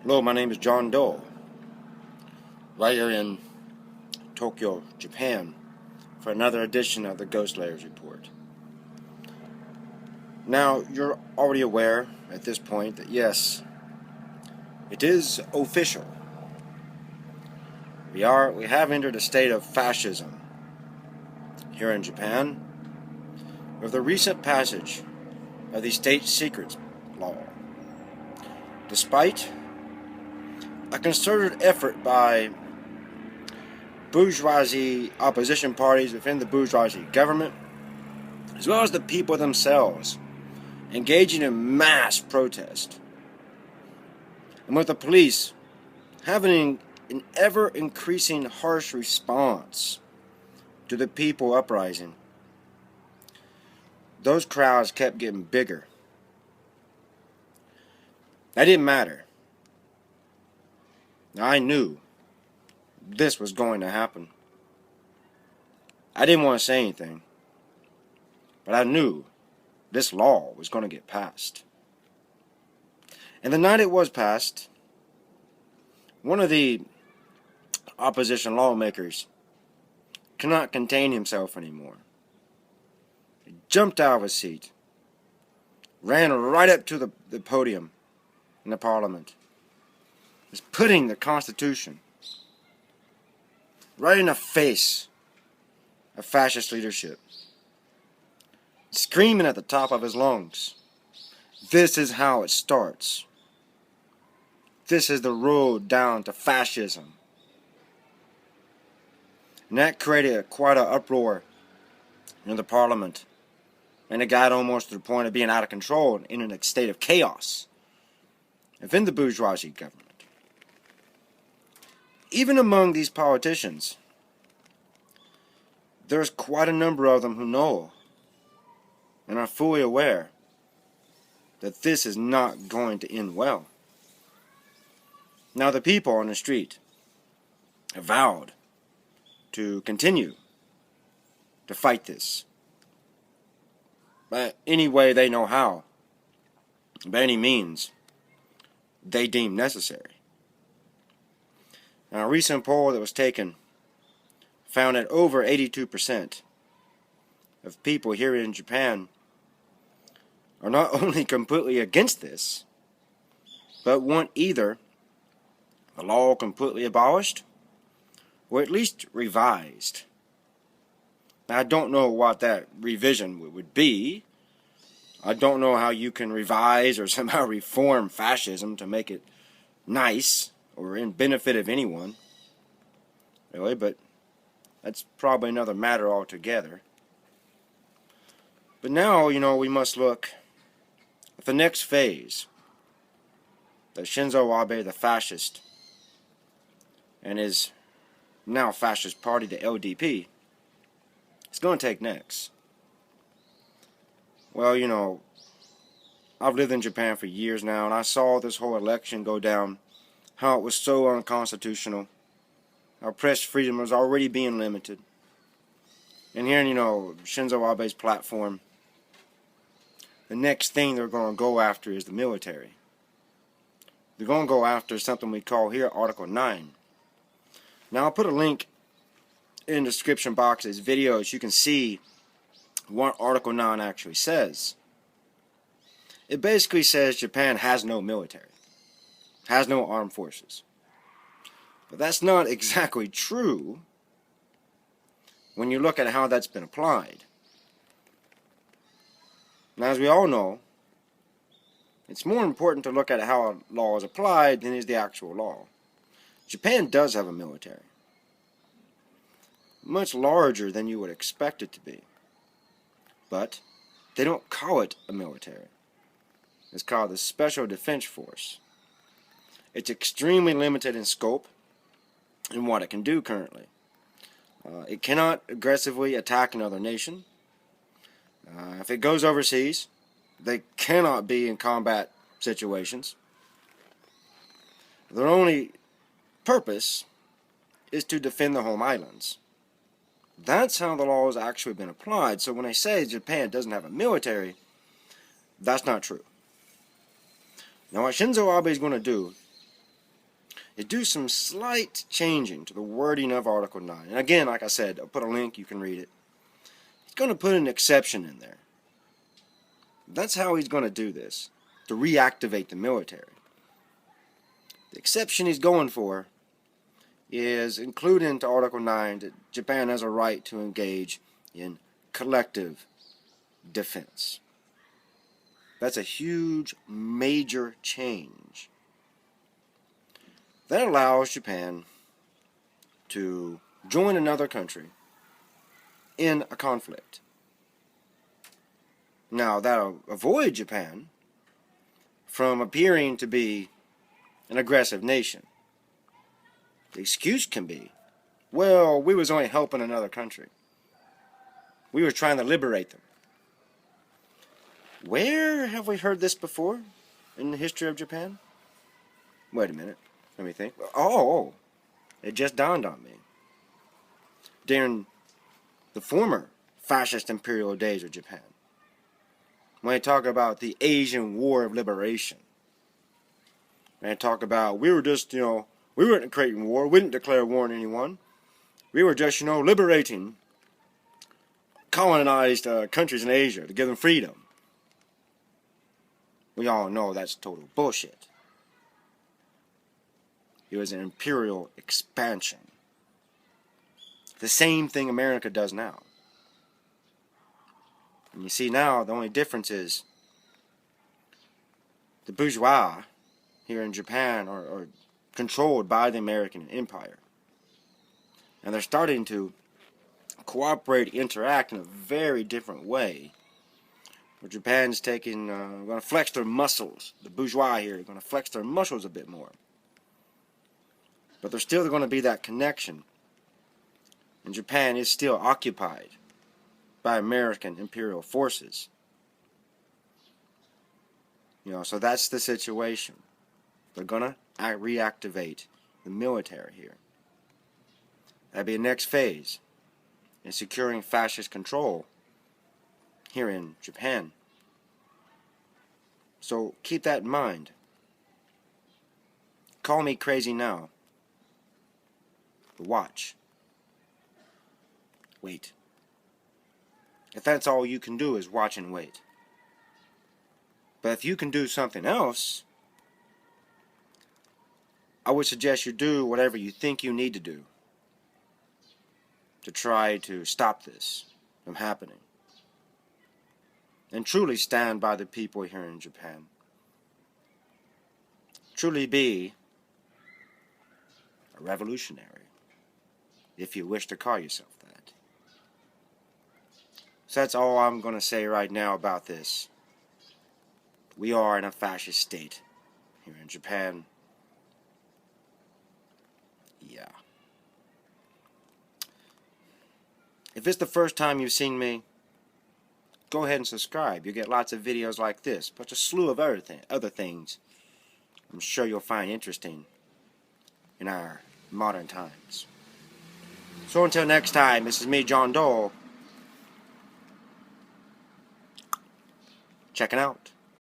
Hello, my name is John Doe, right here in Tokyo, Japan, for another edition of the Ghost Layers Report. Now, you're already aware at this point that yes, it is official. We have entered a state of fascism here in Japan with the recent passage of the State Secrets Law. Despite a concerted effort by bourgeoisie opposition parties within the bourgeoisie government, as well as the people themselves, engaging in mass protest, and with the police having an ever-increasing harsh response to the people uprising, those crowds kept getting bigger. That didn't matter. I knew this was going to happen. I didn't want to say anything, but I knew this law was going to get passed. And the night it was passed, one of the opposition lawmakers could not contain himself anymore. He jumped out of his seat, ran right up to the podium in the parliament, was putting the Constitution right in the face of fascist leadership, screaming at the top of his lungs, "This is how it starts. This is the road down to fascism." And that created quite an uproar in the parliament, and it got almost to the point of being out of control in a state of chaos within the bourgeoisie government. Even among these politicians, there's quite a number of them who know and are fully aware that this is not going to end well. Now, the people on the street have vowed to continue to fight this by any way they know how, by any means they deem necessary. Now, a recent poll that was taken found that over 82% of people here in Japan are not only completely against this, but want either the law completely abolished or at least revised. Now, I don't know what that revision would be. I don't know how you can revise or somehow reform fascism to make it nice or in benefit of anyone, really, but that's probably another matter altogether. But now, we must look at the next phase that Shinzo Abe, the fascist, and his now fascist party, the LDP, is going to take next. Well, I've lived in Japan for years now, and I saw this whole election go down, how it was so unconstitutional, how press freedom was already being limited. And hearing, Shinzo Abe's platform, the next thing they're going to go after is the military. They're going to go after something we call here Article 9. Now, I'll put a link in the description box of this video so you can see what Article 9 actually says. It basically says Japan has no military, has no armed forces. But that's not exactly true when you look at how that's been applied. Now, as we all know, it's more important to look at how a law is applied than is the actual law. Japan does have a military, much larger than you would expect it to be. But they don't call it a military. It's called the Special Defense Force. It's extremely limited in scope and what it can do currently. It cannot aggressively attack another nation. If it goes overseas, they cannot be in combat situations. Their only purpose is to defend the home islands. That's how the law has actually been applied. So when I say Japan doesn't have a military, that's not true. Now, what Shinzo Abe is going to do is do some slight changing to the wording of Article 9. And again, like I said, I'll put a link, you can read it. He's going to put an exception in there. That's how he's going to do this, to reactivate the military. The exception he's going for is included into Article 9 that Japan has a right to engage in collective defense. That's a huge, major change. That allows Japan to join another country in a conflict. Now, that'll avoid Japan from appearing to be an aggressive nation. The excuse can be, well, we was only helping another country. We were trying to liberate them. Where have we heard this before in the history of Japan? Wait a minute. Let me think. Oh, it just dawned on me. During the former fascist imperial days of Japan, when I talk about the Asian War of Liberation, when I talk about we were just, we weren't creating war, we didn't declare war on anyone. We were just, liberating colonized countries in Asia to give them freedom. We all know that's total bullshit. It was an imperial expansion. The same thing America does now. And you see now, the only difference is the bourgeois here in Japan are controlled by the American empire. And they're starting to cooperate, interact in a very different way. Where Japan's taking, going to flex their muscles. The bourgeois here are going to flex their muscles a bit more. But there's still going to be that connection. And Japan is still occupied by American imperial forces. So that's the situation. They're going to reactivate the military here. That'll be the next phase in securing fascist control here in Japan. So keep that in mind. Call me crazy now. But watch. Wait. If that's all you can do is watch and wait. But if you can do something else, I would suggest you do whatever you think you need to do to try to stop this from happening. And truly stand by the people here in Japan. Truly be a revolutionary, if you wish to call yourself that. So that's all I'm going to say right now about this. We are in a fascist state here in Japan. Yeah. If it's the first time you've seen me, go ahead and subscribe. You'll get lots of videos like this, but a slew of other things I'm sure you'll find interesting in our modern times. So until next time, this is me, John Dole, checking out.